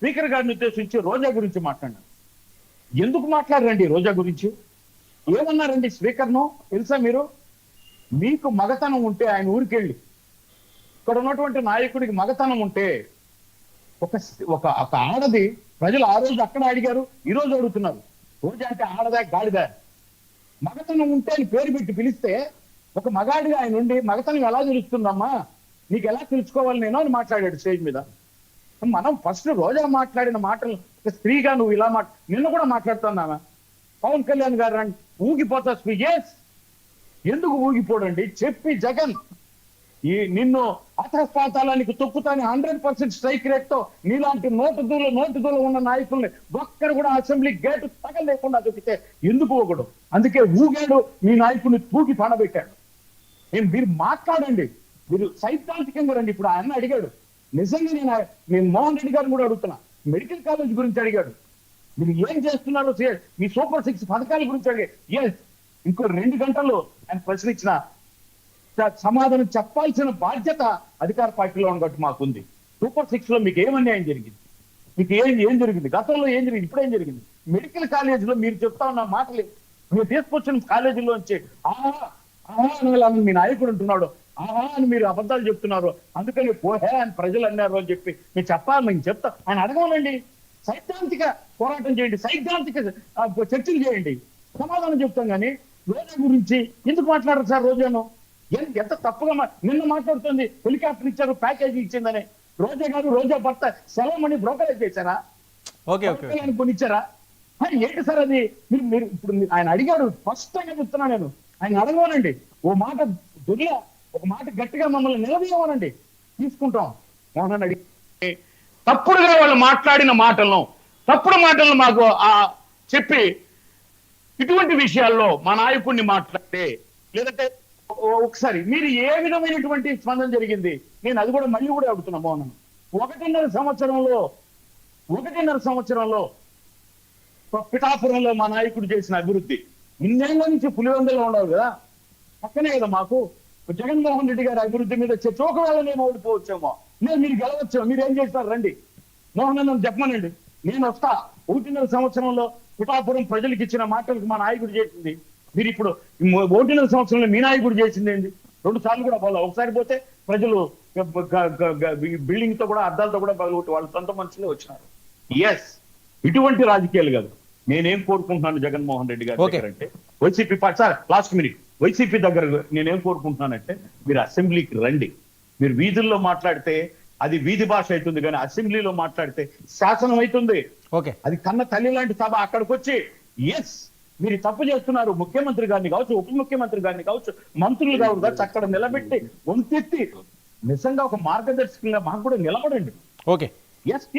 Speaker గారిని ఉద్దేశించి రోజా గురించి మాట్లాడినారు. ఎందుకు మాట్లాడరండి రోజా గురించి? ఏమన్నారండి స్పీకర్ను తెలుసా మీరు? మీకు మగతనం ఉంటే ఆయన ఊరికెళ్ళి, ఇక్కడ ఉన్నటువంటి నాయకుడికి మగతనం ఉంటే, ఒక ఒక ఒక ఆడది ప్రజలు ఆ రోజు అక్కడ అడిగారు, ఈ రోజు అడుగుతున్నారు, రోజా అంటే ఆడదా గాడిదా? మగతనం ఉంటే అని పేరు పెట్టి పిలిస్తే ఒక మగాడిగా ఆయన ఉండి మగతనం ఎలా తెలుస్తుందమ్మా, నీకు ఎలా తెలుసుకోవాలి నేను అని మాట్లాడాడు స్టేజ్ మీద. మనం ఫస్ట్ రోజా మాట్లాడిన మాటలు, ఒక స్త్రీగా నువ్వు ఇలా నిన్న కూడా మాట్లాడుతున్నావా? పవన్ కళ్యాణ్ గారు రండి ఊగిపోతా స్పీకేస్, ఎందుకు ఊగిపోడండి? చెప్పి జగన్ నిన్ను అతపాతాలానికి తొక్కుతాని 100% స్ట్రైక్ రేట్ తో నీలాంటి నోటు దూల ఉన్న నాయకుల్ని ఒక్కరు కూడా అసెంబ్లీ గేటు తగలేకుండా దొక్కితే ఎందుకు ఊగడు? అందుకే ఊగాడు, మీ నాయకుడిని తూకి పడబెట్టాడు. మీరు మాట్లాడండి, మీరు సైద్ధాంతికంగా రండి. ఇప్పుడు ఆయన అడిగాడు, నిజంగా నేను మోహన్ రెడ్డి గారిని కూడా అడుగుతున్నా, మెడికల్ కాలేజ్ గురించి అడిగాడు, మీరు ఏం చేస్తున్నారో మీ సూపర్ 6 పథకాల గురించి అడిగాడు. ఇంకో 2 గంటల్లో ఆయన ప్రశ్నించిన సమాధానం చెప్పాల్సిన బాధ్యత అధికార పార్టీలో ఉన్నట్టు మాకుంది. సూపర్ 6 లో మీకు ఏం అన్యాయం జరిగింది? మీకు ఏం జరిగింది? గతంలో ఏం జరిగింది? ఇప్పుడు ఏం జరిగింది? మెడికల్ కాలేజీలో మీరు చెప్తా ఉన్న మాటలు, మీరు తీసుకొచ్చిన కాలేజీలోంచి ఆహా అని మీ నాయకుడు అంటున్నాడు, ఆహా అని మీరు అబద్ధాలు చెప్తున్నారు, అందుకని పోహే అని ప్రజలు అన్నారు అని చెప్పి మీరు చెప్పాలి. మేము చెప్తా, ఆయన అడగమనండి, సైద్ధాంతిక పోరాటం చేయండి, సైద్ధాంతిక చర్చలు చేయండి, సమాధానం చెప్తాం. కానీ రోజా గురించి ఎందుకు మాట్లాడరు సార్? రోజాను ఎంత తప్పుగా నిన్న మాట్లాడుతుంది, హెలికాప్టర్ ఇచ్చారు, ప్యాకేజీ ఇచ్చిందని. రోజా గారు, రోజా భర్త సెలవుమని బ్రోకరేజ్ చేశారా? కొనిచ్చారా? ఏంటి సార్ అది? మీరు ఇప్పుడు ఆయన అడిగాడు, ఫస్ట్ టైం చెప్తున్నా నేను, ఆయన అడగమనండి, ఓ మాట దొరిలా ఒక మాట గట్టిగా మమ్మల్ని నిలదీయమనండి, తీసుకుంటాం. మోహన్ అడిగి తప్పుడుగా వాళ్ళు మాట్లాడిన మాటలను, తప్పుడు మాటలను మాకు చెప్పి ఇటువంటి విషయాల్లో మా నాయకుడిని మాట్లాడితే, లేదంటే ఒకసారి మీరు ఏ విధమైనటువంటి స్పందన జరిగింది? నేను అది కూడా మళ్ళీ కూడా అడుగుతున్నా మోహన్. 1.5 సంవత్సరంలో పిఠాపురంలో మా నాయకుడు చేసిన అభివృద్ధి, ఇన్నేళ్ల నుంచి పులివెందులో ఉండవు కదా, పక్కనే కదా మాకు. జగన్మోహన్ రెడ్డి గారి అభివృద్ధి మీద చర్చ, ఒకవేళ నేను ఓడిపోవచ్చేమో, మీరు గెలవచ్చేమో, మీరు ఏం చేస్తారు రండి, మోహన్ నన్ను చెప్పమనండి, నేను వస్తా. 1.5 సంవత్సరంలో పిఠాపురం ప్రజలకు ఇచ్చిన మాటలకు మా నాయకుడు చేసింది, మీరు ఇప్పుడు 1.5 సంవత్సరంలో మీ నాయకుడు చేసింది ఏంటి? 2 సార్లు కూడా పోలే, ఒకసారి పోతే ప్రజలు బిల్డింగ్ తో కూడా అద్దాలతో కూడా పగలగొట్టి వాళ్ళ సొంత మనుషులే వచ్చినారు. ఇటువంటి రాజకీయాలు కాదు. నేనేం కోరుకుంటున్నాను జగన్మోహన్ రెడ్డి గారి దగ్గర అంటే, YCP sir last minute, YCP దగ్గర నేనేం కోరుకుంటున్నానంటే, మీరు అసెంబ్లీకి రండి. మీరు వీధుల్లో మాట్లాడితే అది వీధి భాష అవుతుంది, కానీ అసెంబ్లీలో మాట్లాడితే శాసనం అవుతుంది. అది కన్న తల్లి లాంటి సభ. అక్కడికి వచ్చి మీరు తప్పు చేస్తున్నారు, ముఖ్యమంత్రి గారిని కావచ్చు, ఉప ముఖ్యమంత్రి గారిని కావచ్చు, మంత్రులు కావచ్చు, అక్కడ నిలబెట్టి గొంతెత్తి నిజంగా ఒక మార్గదర్శకంగా మాకు కూడా నిలబడండి. తీసుకు